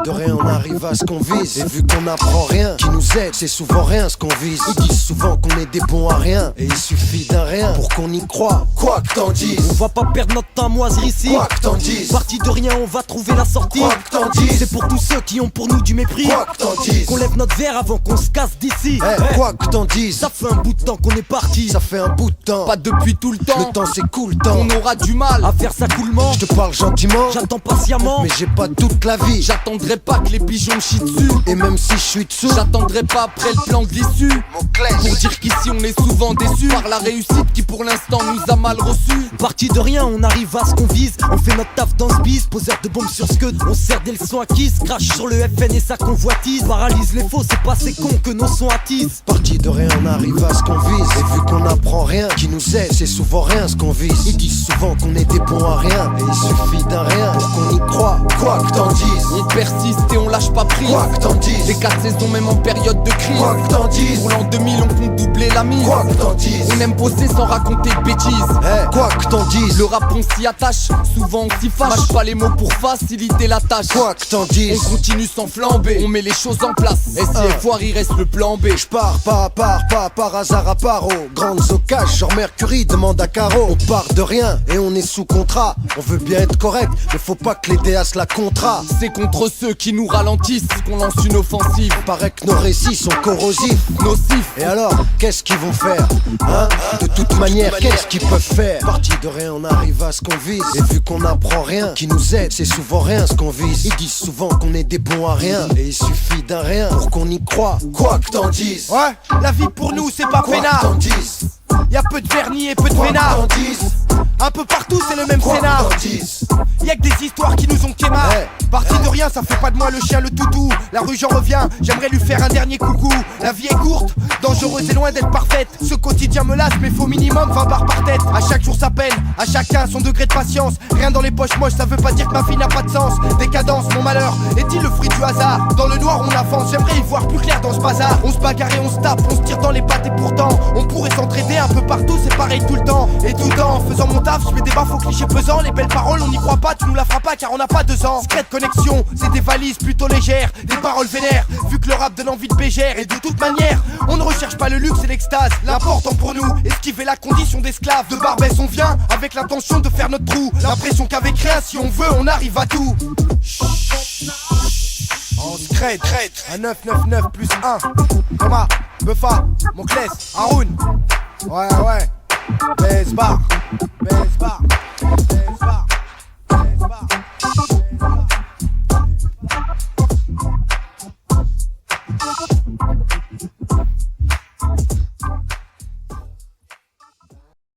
de rien on arrive à ce qu'on vise. Et vu qu'on n'apprend rien, qui nous aide, c'est souvent rien ce qu'on vise. Ils disent souvent qu'on est des bons à rien, et il suffit d'un rien pour qu'on y croit. Quoi que t'en dises, on va pas perdre notre temps à moisir ici. Quoi que t'en dises, parti de rien on va trouver la sortie. Quoi que t'en dises, c'est pour tous ceux qui ont pour nous du mépris. Quoi que t'en dises, qu'on lève notre verre avant qu'on se casse d'ici. Quoi que t'en dises, ça fait un bout de temps qu'on est parti. Ça fait un bout de temps, pas depuis tout le temps. Le temps s'écoule tant, on aura du mal à faire ça coolement. Je te parle gentiment, j'attends patiemment, mais j'ai pas toute la vie. J'attendrai pas que les pigeons me chient dessus. Et même si je suis dessous, j'attendrai pas après le plan de l'issue. Pour dire qu'ici on est souvent déçus par la réussite qui pour l'instant nous a mal reçus. Parti de rien, on arrive à ce qu'on vise. On fait notre taf dans ce bis, poseur de bombes sur scud. On sert des leçons acquises, crache sur le FN et sa convoitise. Paralyse les faux, c'est pas ces cons que nos sons attisent. Parti de rien, on arrive à ce qu'on vise. Et vu qu'on n'apprend rien, qui nous aide, c'est souvent rien ce qu'on vise. Ils disent souvent qu'on est des bons à rien, et il suffit d'un rien pour qu'on y croit. Quoi que t'en dises, on persiste et on lâche pas prise. Quoi que t'en dises, les 4 saisons même en période de crise. Quoi que t'en dises, pour l'an 2000 on compte doubler la mise. Quoi que t'en dises, on aime bosser sans raconter de bêtises. Quoi que t'en dises, le rap on s'y attache, souvent on s'y fâche. Mâche pas les mots pour faciliter la tâche. Quoi que t'en dises, on continue sans flamber, on met les choses en place. Et si elle foire il reste le plan B. J'pars pas à part, pas par hasard à part aux grandes occasions, genre Mercury demande à Caro. On part de rien et on est sous contrat. On veut bien être correct, mais faut pas que les DA la contrat. C'est contre ceux qui nous ralentissent qu'on lance une offensive. Paraît que nos récits sont corrosifs, nocifs. Et alors, qu'est-ce qu'ils vont faire, hein? De toute manière, qu'est-ce qu'ils peuvent faire? Parti de rien, on arrive à ce qu'on vise. Et vu qu'on n'apprend rien, qui nous aide, c'est souvent rien ce qu'on vise. Ils disent souvent qu'on est des bons à rien, et il suffit d'un rien pour qu'on y croit. Quoi que t'en dises, ouais, la vie pour nous c'est pas peinard. Quoi que t'en dises, y'a peu de vernis et peu de vénard. Un peu partout c'est le même scénar. Y'a que des histoires qui nous ont quémar. Parti de rien, ça fait pas de moi le chien le toutou. La rue j'en reviens, j'aimerais lui faire un dernier coucou. La vie est courte, dangereuse et loin d'être parfaite. Ce quotidien me lasse mais faut minimum 20 barres par tête. À chaque jour sa peine, à chacun son degré de patience. Rien dans les poches moches, ça veut pas dire que ma vie n'a pas de sens. Décadence, mon malheur, est-il le fruit du hasard? Dans le noir on avance, j'aimerais y voir plus clair dans ce bazar. On se bagarre et on se tape, on se tire dans les pattes et pourtant on pourrait s'entraider un peu partout, c'est pareil tout le temps. Et tout le temps en faisant mon taf, je mets des baffes aux clichés pesants. Les belles paroles on n'y croit pas, tu nous la feras pas car on n'a pas 2 ans. Secret de connexion, c'est des valises plutôt légères, des paroles vénères, vu que le rap donne envie de bégère. Et de toute manière, on ne recherche pas le luxe et l'extase. L'important pour nous, esquiver la condition d'esclave. De Barbès on vient, avec l'intention de faire notre trou. L'impression qu'avec rien, si on veut, on arrive à tout. On se crête, un 999 plus 1. Thomas, Buffa, Monclès, Haroun. Ouais, Besbar,